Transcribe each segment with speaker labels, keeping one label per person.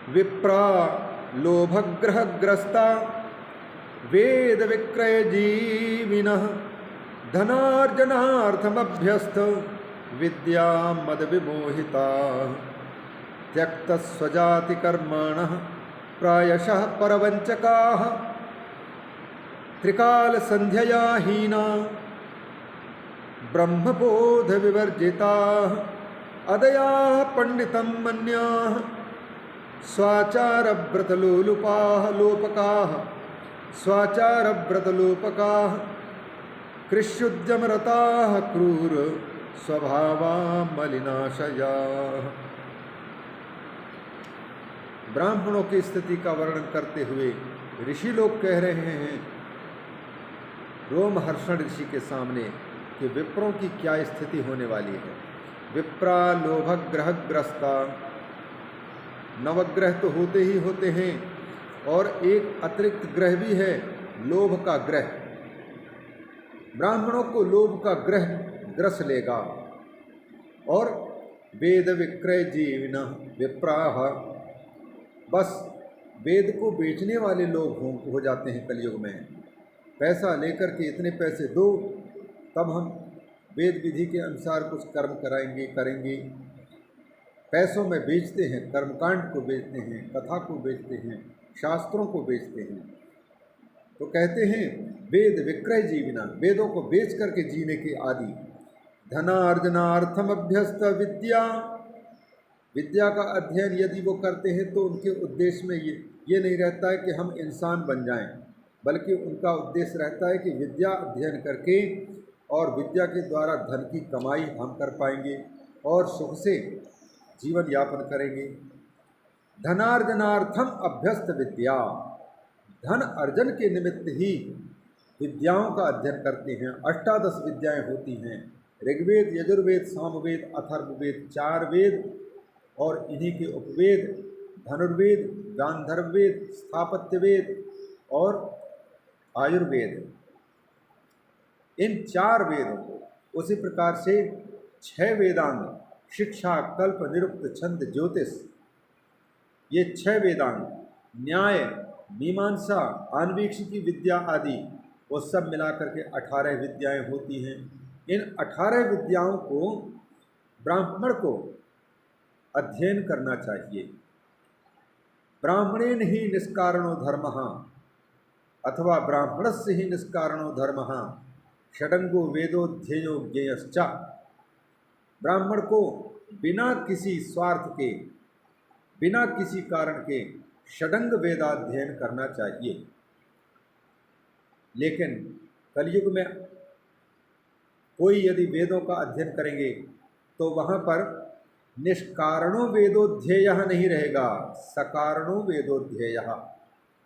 Speaker 1: विप्रा लोभग्रहग्रस्ता वेद विक्रय जीविनः धनार्जनार्थमभ्यस्त विद्या मद विमोहिता त्यक्त स्वजाति कर्माणः प्रायशः परवंचकाः त्रिकाल संध्याया हीना ब्रह्मबोध विवर्जिताः अदयाः पंडितं मन्याः स्वाचारव्रतलोलुपाः लोपकाः स्वाचारव्रतलोपकाः कृष्युद्यमरताः क्रूर स्वभावा मलिनाशयाः। ब्राह्मणों की स्थिति का वर्णन करते हुए ऋषि लोग कह रहे हैं रोमहर्षण ऋषि के सामने कि विप्रों की क्या स्थिति होने वाली है। विप्रा लोभग्रहग्रस्ता, नवग्रह तो होते ही होते हैं और एक अतिरिक्त ग्रह भी है लोभ का ग्रह। ब्राह्मणों को लोभ का ग्रह ग्रस लेगा। और वेद विक्रय जीविना विप्राह, बस वेद को बेचने वाले लोग हो जाते हैं कलयुग में। पैसा लेकर के इतने पैसे दो तब हम वेद विधि के अनुसार कुछ कर्म करेंगे। पैसों में बेचते हैं, कर्मकांड को बेचते हैं, कथा को बेचते हैं, शास्त्रों को बेचते हैं। तो कहते हैं वेद विक्रय जीविना, वेदों को बेच करके जीने के आदि। धनार्जनार्थम अभ्यस्त विद्या, विद्या का अध्ययन यदि वो करते हैं तो उनके उद्देश्य में ये नहीं रहता है कि हम इंसान बन जाएं, बल्कि उनका उद्देश्य रहता है कि विद्या अध्ययन करके और विद्या के द्वारा धन की कमाई हम कर पाएंगे और सुख से जीवन यापन करेंगे। धनार्जनार्थम अभ्यस्त विद्या, धन अर्जन के निमित्त ही विद्याओं का अध्ययन करते हैं। 18 विद्याएं होती हैं, ऋग्वेद, यजुर्वेद, सामवेद, अथर्ववेद, 4 वेद और इन्हीं के उपवेद धनुर्वेद, गांधर्ववेद, स्थापत्यवेद और आयुर्वेद। इन 4 वेदों को उसी प्रकार से 6 वेदांग शिक्षा, कल्प, निरुक्त, छंद, ज्योतिष, ये 6 वेदांग, न्याय, मीमांसा, आन्वीक्षिकी विद्या आदि, वो सब मिलाकर के 18 विद्याएं होती हैं। इन 18 विद्याओं को ब्राह्मण को अध्ययन करना चाहिए। ब्राह्मणेन ही निष्कारणो धर्मः अथवा ब्राह्मणस्य ही निष्कारणो धर्मः षडंगो वेदोध्येयो ज्ञेयश्च। ब्राह्मण को बिना किसी स्वार्थ के, बिना किसी कारण के षडंग वेदाध्ययन करना चाहिए। लेकिन कलयुग में कोई यदि वेदों का अध्ययन करेंगे तो वहाँ पर निष्कारणो वेदोध्येय नहीं रहेगा, सकारणो वेदोध्येय।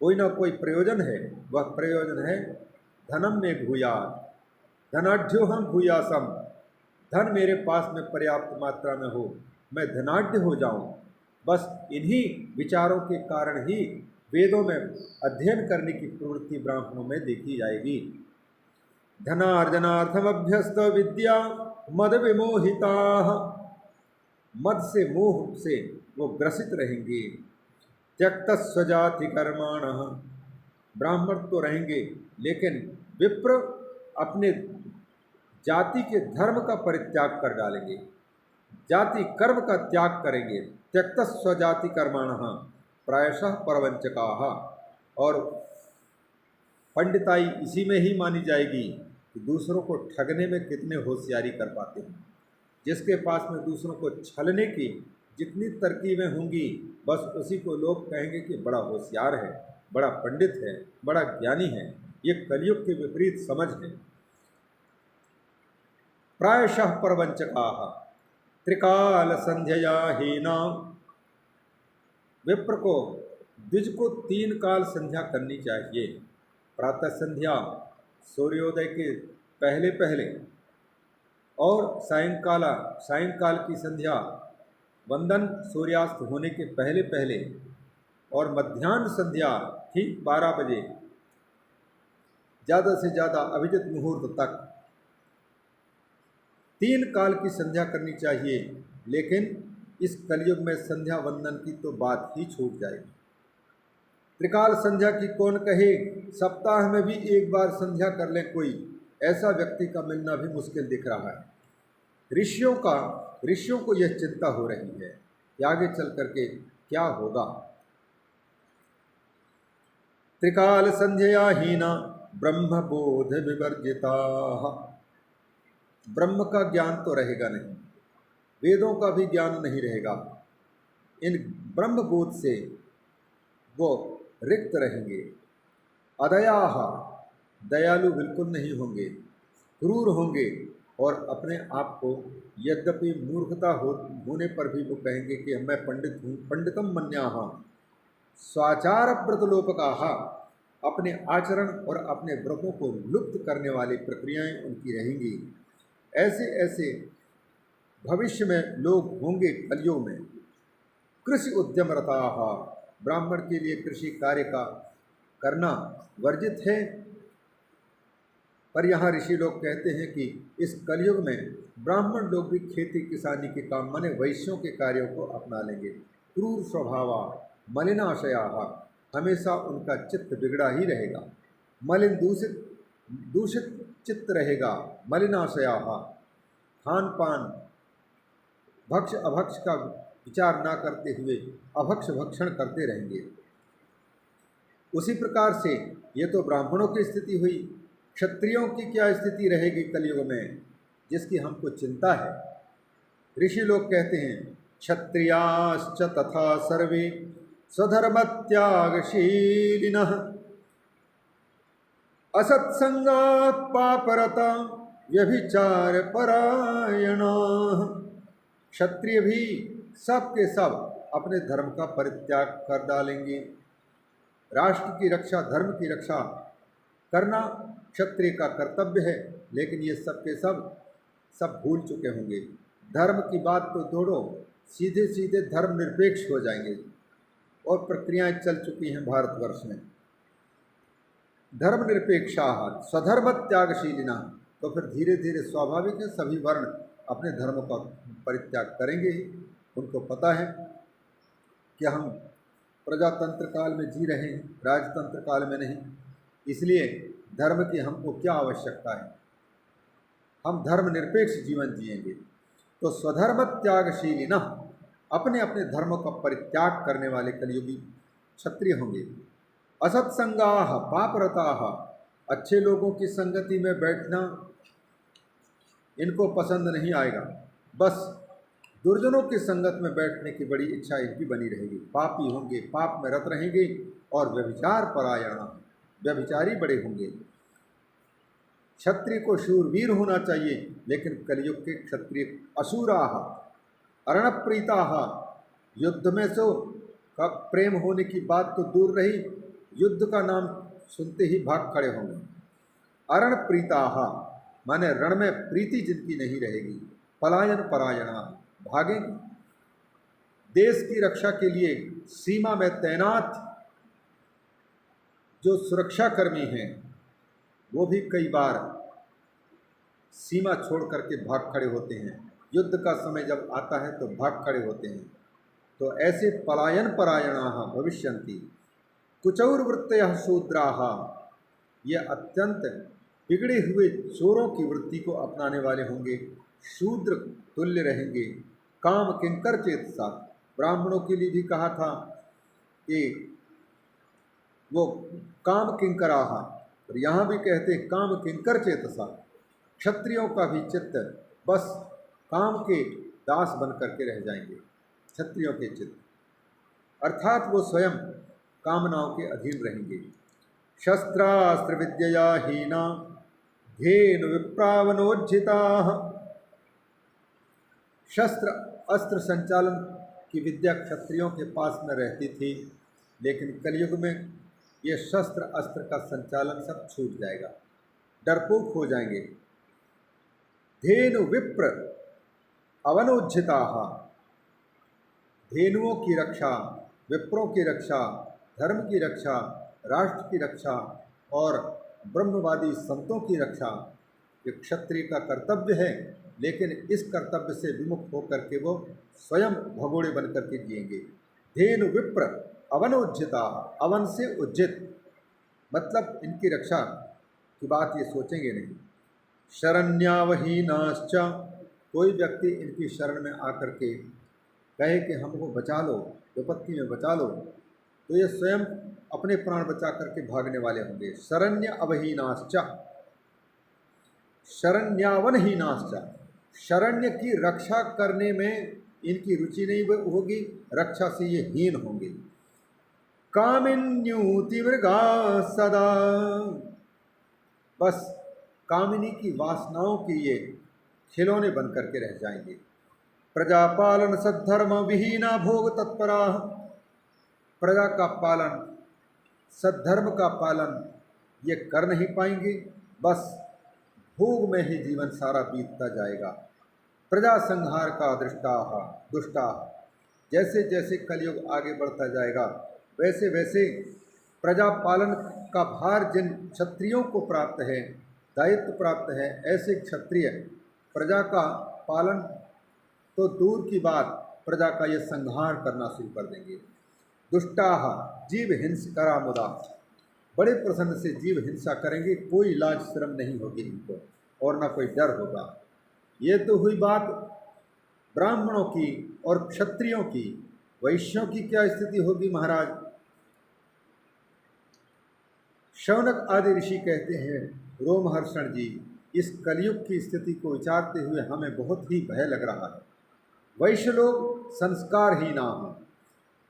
Speaker 1: कोई ना कोई प्रयोजन है, वह प्रयोजन है धनम में भूयात्, धनाढ्यो हम भूयासम, धन मेरे पास में पर्याप्त मात्रा में हो, मैं धनाढ्य हो जाऊं। बस इन्हीं विचारों के कारण ही वेदों में अध्ययन करने की प्रवृत्ति ब्राह्मणों में देखी जाएगी। धनार्जनार्थम अभ्यस्त विद्या मद विमोहिता, मद से, मोह से वो ग्रसित रहेंगे। त्यक्त स्वजाति कर्माण, ब्राह्मण तो रहेंगे लेकिन विप्र अपने जाति के धर्म का परित्याग कर डालेंगे, जाति कर्म का त्याग करेंगे। त्यक्त स्वजाति कर्माण प्रायशः परवंचकाः, और पंडिताई इसी में ही मानी जाएगी कि दूसरों को ठगने में कितने होशियारी कर पाते हैं। जिसके पास में दूसरों को छलने की जितनी तरकीबें होंगी, बस उसी को लोग कहेंगे कि बड़ा होशियार है, बड़ा पंडित है, बड़ा ज्ञानी है। ये कलयुग के विपरीत समझ है। प्रायशः परवंचकाः त्रिकाल संध्या हीना, विप्र को, द्विज को 3 काल संध्या करनी चाहिए। प्रातः संध्या सूर्योदय के पहले पहले, और सायंकाल की संध्या वंदन सूर्यास्त होने के पहले पहले, और मध्याह्न संध्या ठीक 12 बजे, ज़्यादा से ज़्यादा अभिजित मुहूर्त तक 3 काल की संध्या करनी चाहिए। लेकिन इस कलयुग में संध्या वंदन की तो बात ही छूट जाएगी। त्रिकाल संध्या की कौन कहे, सप्ताह में भी एक बार संध्या कर ले कोई, ऐसा व्यक्ति का मिलना भी मुश्किल दिख रहा है। ऋषियों को यह चिंता हो रही है कि आगे चल करके क्या होगा। त्रिकाल संध्या हीना ब्रह्म बोध विवर्जिता। ब्रह्म का ज्ञान तो रहेगा नहीं, वेदों का भी ज्ञान नहीं रहेगा। इन ब्रह्म बोध से वो रिक्त रहेंगे। अदयाह, दयालु बिल्कुल नहीं होंगे, क्रूर होंगे और अपने आप को यद्यपि मूर्खता होने पर भी वो कहेंगे कि मैं पंडित हूँ, पंडितम मन्याह स्वाचार व्रतलोपकाः, अपने आचरण और अपने व्रतों को लुप्त करने वाली प्रक्रियाएं उनकी रहेंगी। ऐसे ऐसे भविष्य में लोग होंगे कलियुग में। कृषि उद्यमरताः, ब्राह्मण के लिए कृषि कार्य का करना वर्जित है। पर यहाँ ऋषि लोग कहते हैं कि इस कलयुग में ब्राह्मण लोग भी खेती किसानी के काम माने वैश्यों के कार्यों को अपना लेंगे। क्रूर स्वभावा मलिनाशयाः, हमेशा उनका चित्त बिगड़ा ही रहेगा, मलिन दूषित चित्त रहेगा। मलिनाशयाः, खान पान भक्ष अभक्ष का विचार ना करते हुए अभक्ष भक्षण करते रहेंगे। उसी प्रकार से ये तो ब्राह्मणों की स्थिति हुई। क्षत्रियों की क्या स्थिति रहेगी कलयुग में, जिसकी हमको चिंता है। ऋषि लोग कहते हैं क्षत्रियाश्च तथा सर्वे स्वधर्मत्यागशीलिनः असत्संगात् पापरता व्यभिचार परायणाः। क्षत्रिय भी सब के सब अपने धर्म का परित्याग कर डालेंगे। राष्ट्र की रक्षा, धर्म की रक्षा करना क्षत्रिय का कर्तव्य है, लेकिन ये सब के सब भूल चुके होंगे। धर्म की बात तो छोड़ो, सीधे सीधे धर्म निरपेक्ष हो जाएंगे और प्रक्रियाएं चल चुकी हैं भारतवर्ष में। धर्म निरपेक्षाः स्वधर्म त्यागशीलिना, तो फिर धीरे धीरे स्वाभाविक है सभी वर्ण अपने धर्म का परित्याग करेंगे ही। उनको पता है कि हम प्रजातंत्र काल में जी रहे हैं, राजतंत्र काल में नहीं, इसलिए धर्म की हमको क्या आवश्यकता है, हम धर्म निरपेक्ष जीवन जिएंगे। तो स्वधर्म त्यागशीलिना, अपने अपने धर्म का परित्याग करने वाले कलियुगी क्षत्रिय होंगे। असत्संगाः पापरताः, अच्छे लोगों की संगति में बैठना इनको पसंद नहीं आएगा, बस दुर्जनों की संगत में बैठने की बड़ी इच्छा इनकी बनी रहेगी। पापी होंगे, पाप में रत रहेंगे और व्यभिचार परायण, व्यभिचारी बड़े होंगे। क्षत्रिय को शूरवीर होना चाहिए, लेकिन कलियुग के क्षत्रिय असूराः अरणप्रीताः, युद्ध में सो प्रेम होने की बात तो दूर रही, युद्ध का नाम सुनते ही भाग खड़े होंगे। अरणप्रीताः माने रण में प्रीति जिनकी नहीं रहेगी। पलायन परायणा, भागेंगे। देश की रक्षा के लिए सीमा में तैनात जो सुरक्षाकर्मी हैं वो भी कई बार सीमा छोड़ करके भाग खड़े होते हैं। युद्ध का समय जब आता है तो भाग खड़े होते हैं। तो ऐसे पलायन परायणाः भविष्यन्ति। कुचौर्वृत्तयः शूद्राः, ये अत्यंत बिगड़े हुए चोरों की वृत्ति को अपनाने वाले होंगे, शूद्र तुल्य रहेंगे। काम किंकर चेतसा, ब्राह्मणों के लिए भी कहा था कि वो काम किंकराः, और यहाँ भी कहते हैं काम किंकर चेतसा। क्षत्रियों का भी चित्त बस काम के दास बन करके रह जाएंगे। क्षत्रियों के चित्त अर्थात वो स्वयं कामनाओं के अधीन रहेंगे। शस्त्रास्त्र विद्यया हीना धेनु विप्रावनोज्झिताः, शस्त्र अस्त्र संचालन की विद्या क्षत्रियों के पास में रहती थी, लेकिन कलयुग में ये शस्त्र अस्त्र का संचालन सब छूट जाएगा, डरपोक हो जाएंगे। धेनु विप्र अवनोज्झिताः, धेनुओं की रक्षा, विप्रों की रक्षा, धर्म की रक्षा, राष्ट्र की रक्षा और ब्रह्मवादी संतों की रक्षा ये क्षत्रिय का कर्तव्य है। लेकिन इस कर्तव्य से विमुख होकर के वो स्वयं भगोड़े बन करके जिएंगे। धेनु विप्र अवनोज्जिता, अवन से उज्जित, मतलब इनकी रक्षा की बात ये सोचेंगे नहीं। शरण्यावहीनाश्च, कोई व्यक्ति इनकी शरण में आकर के कहे कि हमको बचा लो, विपत्ति में बचा लो, तो ये स्वयं अपने प्राण बचा करके भागने वाले होंगे। शरण्य अवहीनाश्च, शरण्यावनहीनाश्च, शरण्य की रक्षा करने में इनकी रुचि नहीं होगी, रक्षा से ये हीन होंगे। कामिन्यूति मृगा सदा, बस कामिनी की वासनाओं के ये खिलौने बन करके रह जाएंगे। प्रजापालन सद्धर्म विहीना भोग तत्परा, प्रजा का पालन, सद्धर्म का पालन ये कर नहीं पाएंगे, बस भोग में ही जीवन सारा बीतता जाएगा। प्रजा संहार का दुष्टा, जैसे जैसे कलयुग आगे बढ़ता जाएगा वैसे वैसे प्रजा पालन का भार जिन क्षत्रियों को प्राप्त है, दायित्व प्राप्त है, ऐसे क्षत्रिय प्रजा का पालन तो दूर की बात, प्रजा का ये संहार करना शुरू कर देंगे। दुष्टाह जीव हिंसकरा मुदा, बड़े प्रसन्न से जीव हिंसा करेंगे, कोई लाज शर्म नहीं होगी इनको और ना कोई डर होगा। ये तो हुई बात ब्राह्मणों की और क्षत्रियों की। वैश्यों की क्या स्थिति होगी महाराज? शौनक आदि ऋषि कहते हैं, रोमहर्षण जी, इस कलयुग की स्थिति को विचारते हुए हमें बहुत ही भय लग रहा है। वैश्य लोग संस्कारहीना हैं,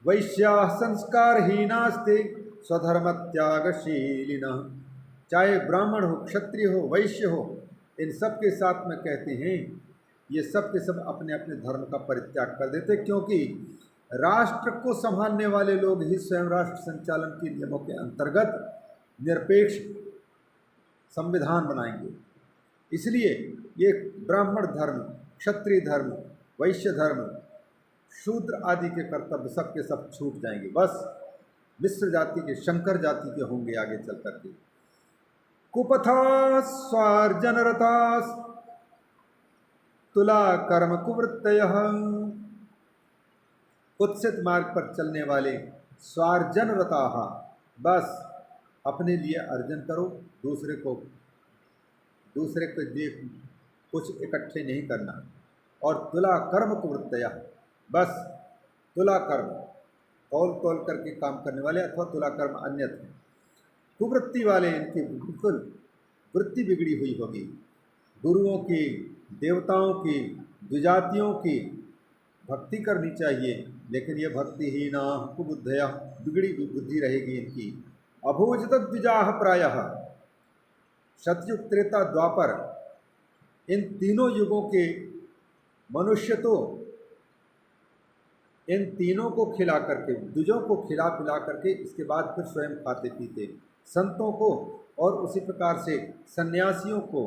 Speaker 1: वैश्या संस्कारहीनास्ते स्वधर्म त्यागशीलिना, चाहे ब्राह्मण हो, क्षत्रिय हो, वैश्य हो, इन सब के साथ में कहते हैं ये सब के सब अपने अपने धर्म का परित्याग कर देते, क्योंकि राष्ट्र को संभालने वाले लोग ही स्वयं राष्ट्र संचालन के नियमों के अंतर्गत निरपेक्ष संविधान बनाएंगे। इसलिए ये ब्राह्मण धर्म, क्षत्रिय धर्म, वैश्य धर्म, शूद्र आदि के कर्तव्य सब के सब छूट जाएंगे, बस मिश्र जाति के, शंकर जाति के होंगे आगे चल करके। कुपथा स्वार्जनरतास तुला कर्म कुवृत्तयः, कुत्सित मार्ग पर चलने वाले स्वार्जनरताः, बस अपने लिए अर्जन करो, दूसरे के लिए कुछ इकट्ठे नहीं करना। और तुला कर्म कुवृत्तयः, बस तुला कर्म, तौल तौल करके काम करने वाले, अथवा तुला कर्म अन्यथा कुवृत्ति वाले, इनकी बिल्कुल वृत्ति बिगड़ी हुई होगी। गुरुओं की, देवताओं की, द्विजातियों की भक्ति करनी चाहिए, लेकिन ये भक्तिहीना कुबुद्धया, बिगड़ी हुई बुद्धि रहेगी इनकी। अभोजत द्विजाह प्रायः, सतयुग त्रेता द्वापर, इन तीनों युगों के मनुष्य तो इन तीनों को खिला करके, द्विजों को खिला पिला करके इसके बाद फिर स्वयं खाते पीते, संतों को और उसी प्रकार से सन्यासियों को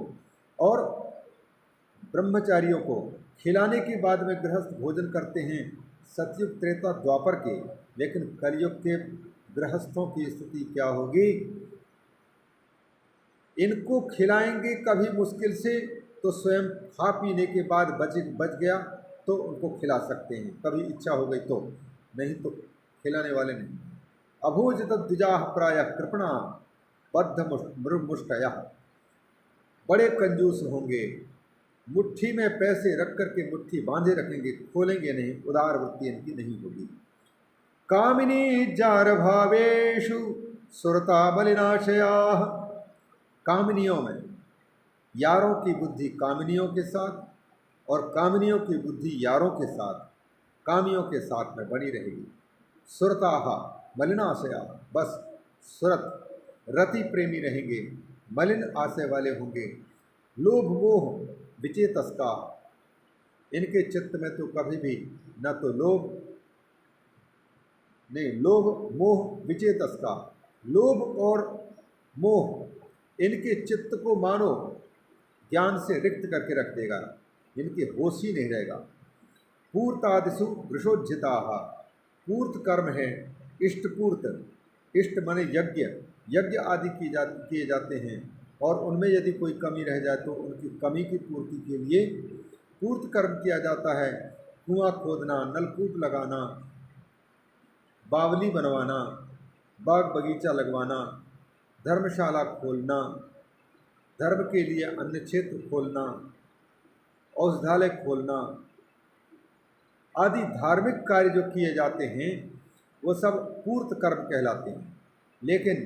Speaker 1: और ब्रह्मचारियों को खिलाने के बाद में गृहस्थ भोजन करते हैं सतयुग त्रेता द्वापर के। लेकिन कलयुग के गृहस्थों की स्थिति क्या होगी? इनको खिलाएंगे कभी मुश्किल से, तो स्वयं खा पीने के बाद बच गया तो उनको खिला सकते हैं, कभी इच्छा हो गई तो, नहीं तो खिलाने वाले नहीं। अभोजत द्विजाः प्रायः कृपणा बद्ध मुष्टयः, बड़े कंजूस होंगे, मुट्ठी में पैसे रख करके मुट्ठी बांधे रखेंगे, खोलेंगे नहीं, उदार वृत्ति इनकी नहीं होगी। कामिनी जार भावेषु सुरता बलिनाशयाः, कामिनियों में यारों की बुद्धि कामिनियों के साथ और कामिनियों की बुद्धि यारों के साथ, कामियों के साथ में बनी रहेगी। सुरताः मलिनाशयाः, बस सुरत रति प्रेमी रहेंगे, मलिन आशय वाले होंगे। लोभ मोह विचेतस्का, इनके चित्त में तो कभी भी न तो लोभ मोह विचेतस्का, लोभ और मोह इनके चित्त को मानो ज्ञान से रिक्त करके रख देगा, इनके होश ही नहीं रहेगा। पूर्तादिषु वृषोज्जिताः, पूर्त कर्म है इष्टपूर्त, इष्ट माने यज्ञ आदि किए जाते हैं, और उनमें यदि कोई कमी रह जाए तो उनकी कमी की पूर्ति के लिए पूर्त कर्म किया जाता है। कुआं खोदना, नलकूप लगाना, बावली बनवाना, बाग बगीचा लगवाना, धर्मशाला खोलना, धर्म के लिए अन्य क्षेत्र खोलना, औषधालय खोलना आदि धार्मिक कार्य जो किए जाते हैं वो सब पूर्त कर्म कहलाते हैं। लेकिन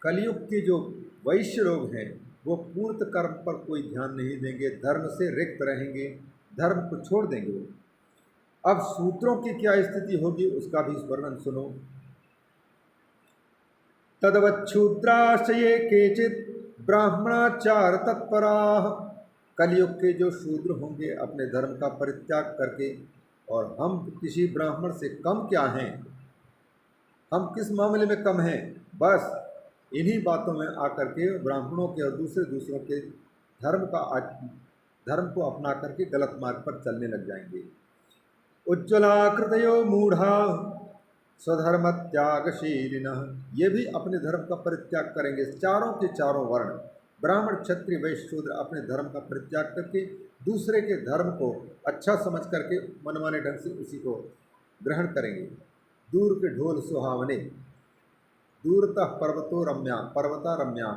Speaker 1: कलयुग के जो वैश्य लोग हैं वो पूर्त कर्म पर कोई ध्यान नहीं देंगे, धर्म से रिक्त रहेंगे, धर्म को छोड़ देंगे वो। अब सूत्रों की क्या स्थिति होगी उसका भी वर्णन सुनो। तदवच्छूद्राश्रये केचित ब्राह्मणाचार तत्पराः। कलयुग के जो शूद्र होंगे अपने धर्म का परित्याग करके, और हम किसी ब्राह्मण से कम क्या हैं, हम किस मामले में कम हैं, बस इन्हीं बातों में आकर के ब्राह्मणों के और दूसरों के धर्म को अपना करके गलत मार्ग पर चलने लग जाएंगे। उज्ज्वलाकृतयो मूढ़ा स्वधर्म त्यागशीलिनः, ये भी अपने धर्म का परित्याग करेंगे। चारों के चारों वर्ण ब्राह्मण क्षत्रिय वैश्य शूद्र अपने धर्म का परित्याग करके दूसरे के धर्म को अच्छा समझ करके मनमाने ढंग से उसी को ग्रहण करेंगे। दूर के ढोल सुहावने, दूरतः पर्वता रम्या,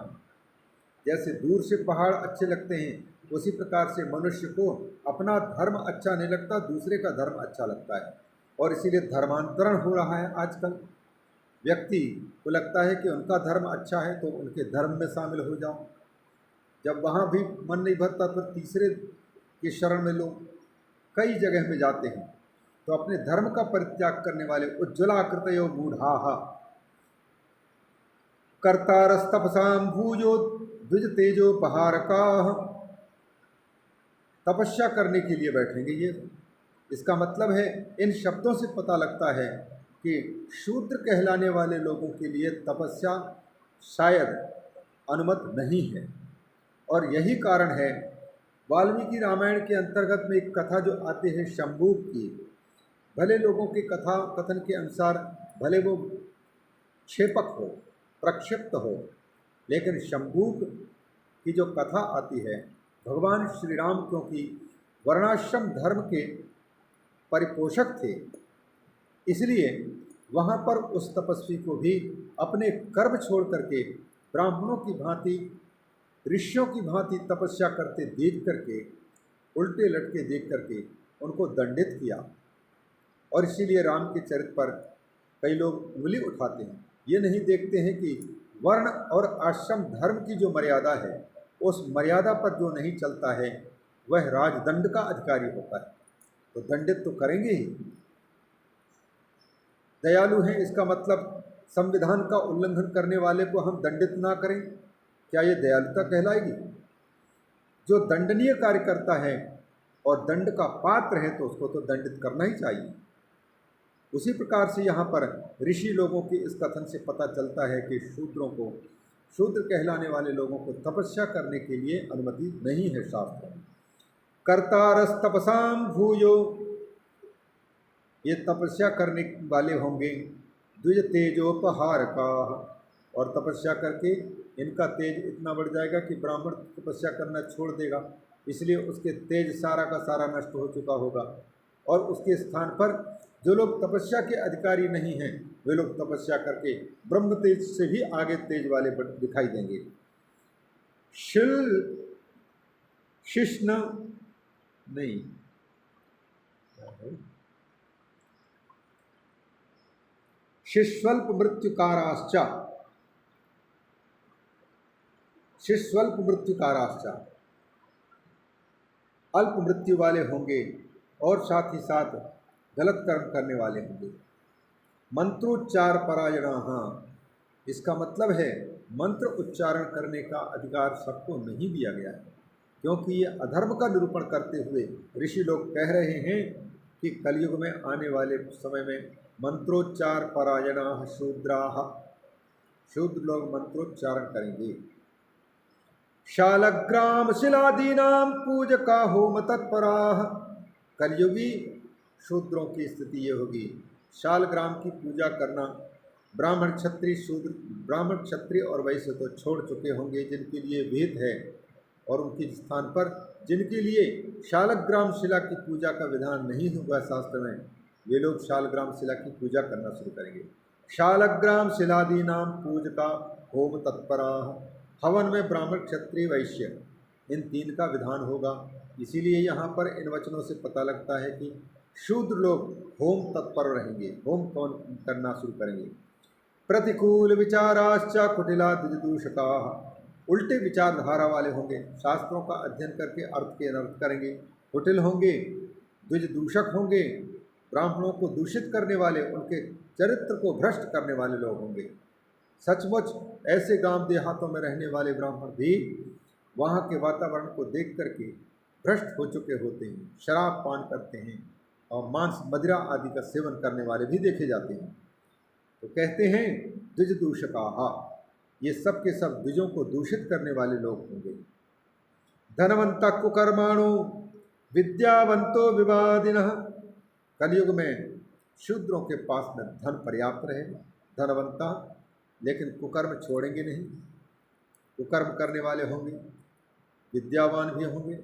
Speaker 1: जैसे दूर से पहाड़ अच्छे लगते हैं उसी प्रकार से मनुष्य को अपना धर्म अच्छा नहीं लगता, दूसरे का धर्म अच्छा लगता है। और इसीलिए धर्मांतरण हो रहा है आजकल। व्यक्ति को लगता है कि उनका धर्म अच्छा है तो उनके धर्म में शामिल हो जाओ, जब वहाँ भी मन नहीं भरता तो तीसरे की शरण में लोग कई जगह में जाते हैं। तो अपने धर्म का परित्याग करने वाले उज्ज्वलाकृतयो मूढ़ाः कर्तारस्तपसां भूयो द्विज तेजोपहारकाः, तपस्या करने के लिए बैठेंगे ये। इसका मतलब है इन शब्दों से पता लगता है कि शूद्र कहलाने वाले लोगों के लिए तपस्या शायद अनुमत नहीं है। और यही कारण है वाल्मीकि रामायण के अंतर्गत में एक कथा जो आती है शंभूक की। भले लोगों के कथा कथन के अनुसार भले वो क्षेपक हो, प्रक्षिप्त हो, लेकिन शंभूक की जो कथा आती है, भगवान श्री राम क्योंकि वर्णाश्रम धर्म के परिपोषक थे, इसलिए वहाँ पर उस तपस्वी को भी अपने कर्म छोड़ करके ब्राह्मणों की भांति, ऋषियों की भांति तपस्या करते देख करके, उल्टे लटके देख करके उनको दंडित किया। और इसीलिए राम के चरित्र पर कई लोग उंगली उठाते हैं, ये नहीं देखते हैं कि वर्ण और आश्रम धर्म की जो मर्यादा है उस मर्यादा पर जो नहीं चलता है वह राजदंड का अधिकारी होता है, तो दंडित तो करेंगे ही। दयालु हैं इसका मतलब संविधान का उल्लंघन करने वाले को हम दंडित ना करें, क्या ये दयालुता कहलाएगी? जो दंडनीय कार्य करता है और दंड का पात्र है तो उसको तो दंडित करना ही चाहिए। उसी प्रकार से यहाँ पर ऋषि लोगों के इस कथन से पता चलता है कि शूद्र कहलाने वाले लोगों को तपस्या करने के लिए अनुमति नहीं है शास्त्र में। कर्तारस्तपसां भूयो, ये तपस्या करने वाले होंगे द्विज तेजोपहारकाः, और तपस्या करके इनका तेज इतना बढ़ जाएगा कि ब्राह्मण तपस्या करना छोड़ देगा, इसलिए उसके तेज सारा का सारा नष्ट हो चुका होगा। और उसके स्थान पर जो लोग तपस्या के अधिकारी नहीं हैं वे लोग तपस्या करके ब्रह्म तेज से भी आगे तेज वाले दिखाई देंगे। शिष्ण नहीं, शिष्वल्प मृत्युकाराश्च अल्प मृत्यु वाले होंगे और साथ ही साथ गलत कर्म करने वाले होंगे। मंत्रोच्चार परायणाः, इसका मतलब है मंत्र उच्चारण करने का अधिकार सबको नहीं दिया गया है, क्योंकि ये अधर्म का निरूपण करते हुए ऋषि लोग कह रहे हैं कि कलयुग में आने वाले समय में मंत्रोच्चार परायणाः शूद्राः, शूद्र लोग मंत्रोच्चारण करेंगे। शालग्राम शिलादीनां पूजका होम तत्पराः, कलयुगी शूद्रों की स्थिति ये होगी, शालग्राम की पूजा करना। ब्राह्मण क्षत्रिय और वैश्य तो छोड़ चुके होंगे जिनके लिए वेद है, और उनके स्थान पर जिनके लिए शालग्राम शिला की पूजा का विधान नहीं हुआ शास्त्र में, वे लोग शालग्राम शिला की पूजा करना शुरू करेंगे। शालग्राम शिलादि नाम पूजका होम तत्परा, हवन में ब्राह्मण क्षत्रिय वैश्य इन तीन का विधान होगा। इसीलिए यहाँ पर इन वचनों से पता लगता है कि शूद्र लोग होम तत्पर रहेंगे, होम कौन करना शुरू करेंगे। प्रतिकूल विचाराश्च कुटिला द्विजदूषका, उल्टे विचारधारा वाले होंगे, शास्त्रों का अध्ययन करके अर्थ के अनर्थ करेंगे, कुटिल होंगे, द्विजदूषक होंगे, ब्राह्मणों को दूषित करने वाले, उनके चरित्र को भ्रष्ट करने वाले लोग होंगे। सचमुच ऐसे गांव देहातों में रहने वाले ब्राह्मण भी वहाँ के वातावरण को देख करके भ्रष्ट हो चुके होते हैं, शराब पान करते हैं और मांस मदिरा आदि का सेवन करने वाले भी देखे जाते हैं। तो कहते हैं द्विज दूषका, ये सब के सब द्विजों को दूषित करने वाले लोग होंगे। धनवंत कुकर्माणु विद्यावंतो विवादिनः, कलयुग में शूद्रों के पास में धन पर्याप्त रहेगा, धनवंता, लेकिन कुकर्म छोड़ेंगे नहीं, कुकर्म करने वाले होंगे, विद्यावान भी होंगे,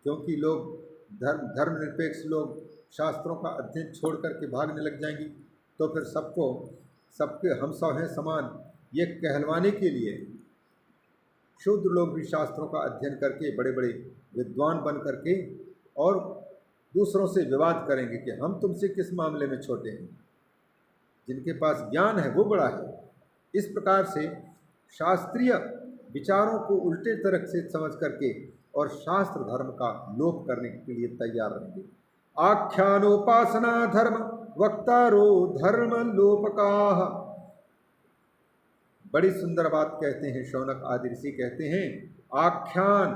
Speaker 1: क्योंकि लोग धर्मनिरपेक्ष लोग शास्त्रों का अध्ययन छोड़ करके भागने लग जाएंगी, तो फिर सबके हम सब हैं समान ये कहलवाने के लिए शूद्र लोग भी शास्त्रों का अध्ययन करके बड़े बड़े विद्वान बन करके और दूसरों से विवाद करेंगे कि हम तुमसे किस मामले में छोटे हैं, जिनके पास ज्ञान है वो बड़ा है। इस प्रकार से शास्त्रीय विचारों को उल्टे तरह से समझ करके और शास्त्र धर्म का लोप करने के लिए तैयार रहेंगे। आख्यानोपासना धर्म वक्तारो धर्म लोपकाः, बड़ी सुंदर बात कहते हैं शौनक आदि ऋषि, कहते हैं आख्यान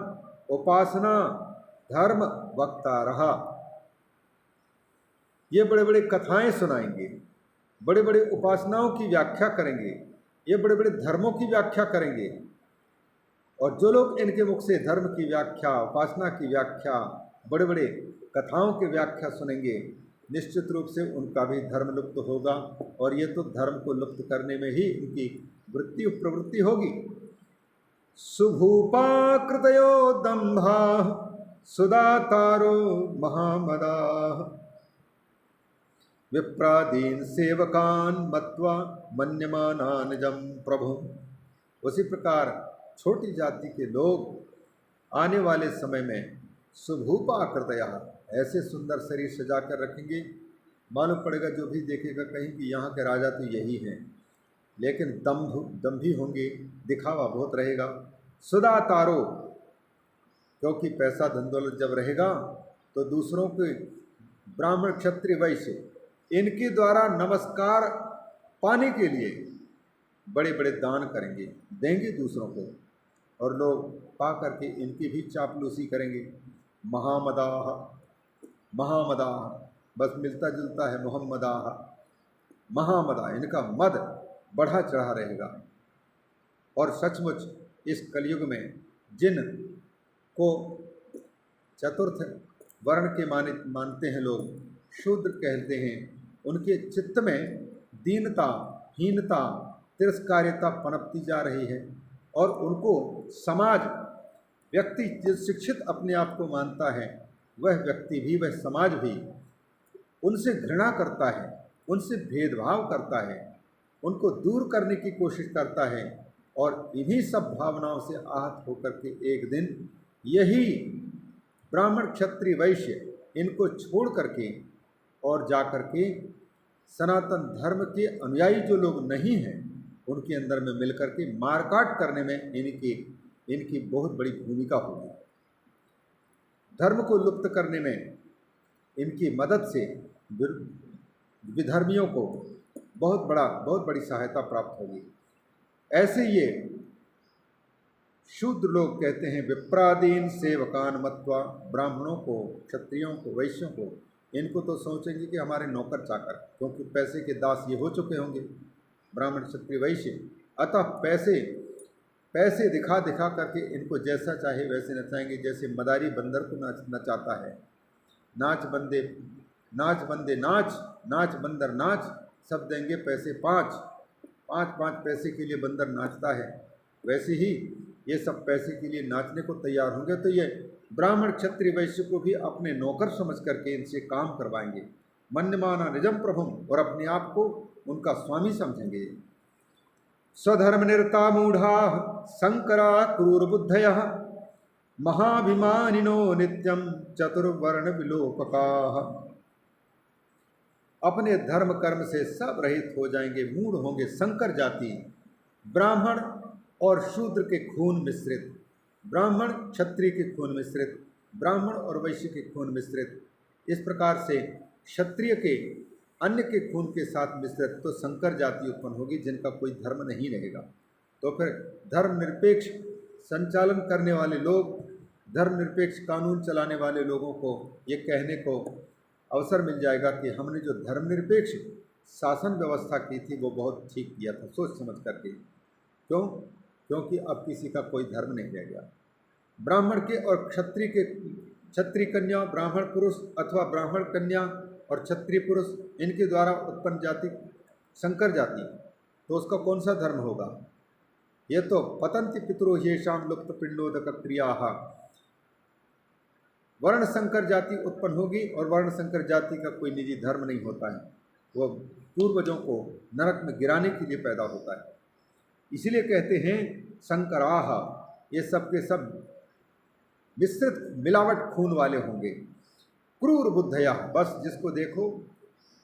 Speaker 1: उपासना धर्म वक्तारः, ये बड़े बड़े कथाएं सुनाएंगे, बड़े बड़े उपासनाओं की व्याख्या करेंगे, ये बड़े बड़े धर्मों की व्याख्या करेंगे। और जो लोग इनके मुख से धर्म की व्याख्या, उपासना की व्याख्या, बड़े बड़े कथाओं की व्याख्या सुनेंगे, निश्चित रूप से उनका भी धर्म लुप्त होगा। और ये तो धर्म को लुप्त करने में ही इनकी प्रवृत्ति होगी। सुभूपा कृतयो दंभा सुदातारो महामदा, विप्रादीन सेवकान मत्वा मन्यमाना निजम प्रभु। उसी प्रकार छोटी जाति के लोग आने वाले समय में सुभूपा कृतया, ऐसे सुंदर शरीर सजा कर रखेंगे, मालूम पड़ेगा जो भी देखेगा कहीं कि यहाँ के राजा तो यही हैं, लेकिन दंभी होंगे, दिखावा बहुत रहेगा। सुदातारो, क्योंकि पैसा धन दौलत जब रहेगा तो दूसरों के ब्राह्मण क्षत्रिय वैश्य इनके द्वारा नमस्कार पाने के लिए बड़े बड़े दान करेंगे, देंगे दूसरों को, और लोग पा करके इनकी भी चापलूसी करेंगे। महामदाह, महामदाह बस मिलता जुलता है, मोहम्मदाह, महामदा, इनका मद बढ़ा चढ़ा रहेगा। और सचमुच इस कलयुग में जिन को चतुर्थ वर्ण के मानते हैं लोग, शूद्र कहते हैं, उनके चित्त में दीनता, हीनता, तिरस्कारिता पनपती जा रही है। और उनको समाज, व्यक्ति जो शिक्षित अपने आप को मानता है, वह व्यक्ति भी, वह समाज भी उनसे घृणा करता है, उनसे भेदभाव करता है, उनको दूर करने की कोशिश करता है। और इन्हीं सब भावनाओं से आहत होकर के एक दिन यही ब्राह्मण क्षत्रिय वैश्य इनको छोड़ करके और जा कर के सनातन धर्म के अनुयायी जो लोग नहीं हैं उनके अंदर में मिलकर के मारकाट करने में इनकी बहुत बड़ी भूमिका होगी। धर्म को लुप्त करने में इनकी मदद से विधर्मियों को बहुत बड़ी सहायता प्राप्त होगी। ऐसे ये शूद्र लोग कहते हैं विप्रादीन सेवकान मत्वा, ब्राह्मणों को, क्षत्रियों को, वैश्यों को, इनको तो सोचेंगे कि हमारे नौकर चाकर, क्योंकि पैसे के दास ये हो चुके होंगे ब्राह्मण क्षत्रिय वैश्य। अतः पैसे दिखा करके इनको जैसा चाहे वैसे नचाएंगे, जैसे मदारी बंदर को नचाता है। नाच बंदे नाच, नाच बंदर नाच, सब देंगे पैसे पाँच पैसे के लिए बंदर नाचता है। वैसे ही ये सब पैसे के लिए नाचने को तैयार होंगे, तो ये ब्राह्मण क्षत्रिय वैश्य को भी अपने नौकर समझ करके इनसे काम करवाएंगे। मन्यमाना निजम प्रभुम, और अपने आप को उनका स्वामी समझेंगे। स्वधर्म निरता मूढ़ा संकरा क्रूर बुद्धय महाभिमानिनो नित्यम चतुर्वर्ण विलोपका। अपने धर्म कर्म से सब रहित हो जाएंगे, मूढ़ होंगे, संकर जाति, ब्राह्मण और शूद्र के खून मिश्रित, ब्राह्मण क्षत्रिय के खून मिश्रित, ब्राह्मण और वैश्य के खून मिश्रित, इस प्रकार से क्षत्रिय के अन्य के खून के साथ मिश्रित तो संकर जाति उत्पन्न होगी, जिनका कोई धर्म नहीं रहेगा। तो फिर धर्मनिरपेक्ष संचालन करने वाले लोग, धर्मनिरपेक्ष कानून चलाने वाले लोगों को ये कहने को अवसर मिल जाएगा कि हमने जो धर्मनिरपेक्ष शासन व्यवस्था की थी वो बहुत ठीक किया था, सोच समझ करके। क्यों? क्योंकि अब किसी का कोई धर्म नहीं रह गया। ब्राह्मण के और क्षत्रिय कन्या, ब्राह्मण पुरुष अथवा ब्राह्मण कन्या और क्षत्रिय पुरुष, इनके द्वारा उत्पन्न जाति संकर जाति, तो उसका कौन सा धर्म होगा? ये तो पतंति पितरो येषाम लुप्त पिंडोदक क्रिया, वर्ण संकर जाति उत्पन्न होगी। और वर्ण संकर जाति का कोई निजी धर्म नहीं होता है, वो पूर्वजों को नरक में गिराने के लिए पैदा होता है। इसीलिए कहते हैं संकराह, ये सब के सब मिश्रित मिलावट खून वाले होंगे। क्रूर बुद्धया, बस जिसको देखो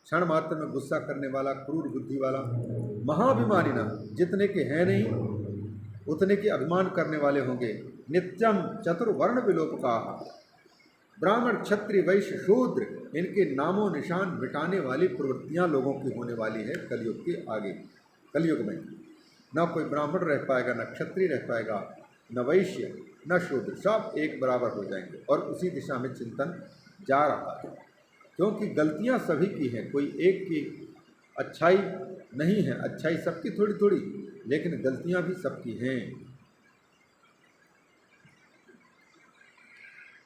Speaker 1: क्षण मात्र में गुस्सा करने वाला, क्रूर बुद्धि वाला। महाभिमानिना, जितने के हैं नहीं उतने के अभिमान करने वाले होंगे। नित्यम चतुर्वर्ण विलोपका, ब्राह्मण क्षत्रिय वैश्य शूद्र, इनके नामों निशान मिटाने वाली प्रवृत्तियां लोगों की होने वाली है कलयुग के आगे। कलयुग में न कोई ब्राह्मण रह पाएगा, न क्षत्रिय रह पाएगा, न वैश्य न शूद्र, सब एक बराबर हो जाएंगे। और उसी दिशा में चिंतन जा रहा है, क्योंकि गलतियां सभी की हैं, कोई एक की अच्छाई नहीं है। अच्छाई सबकी थोड़ी थोड़ी, लेकिन गलतियां भी सबकी हैं।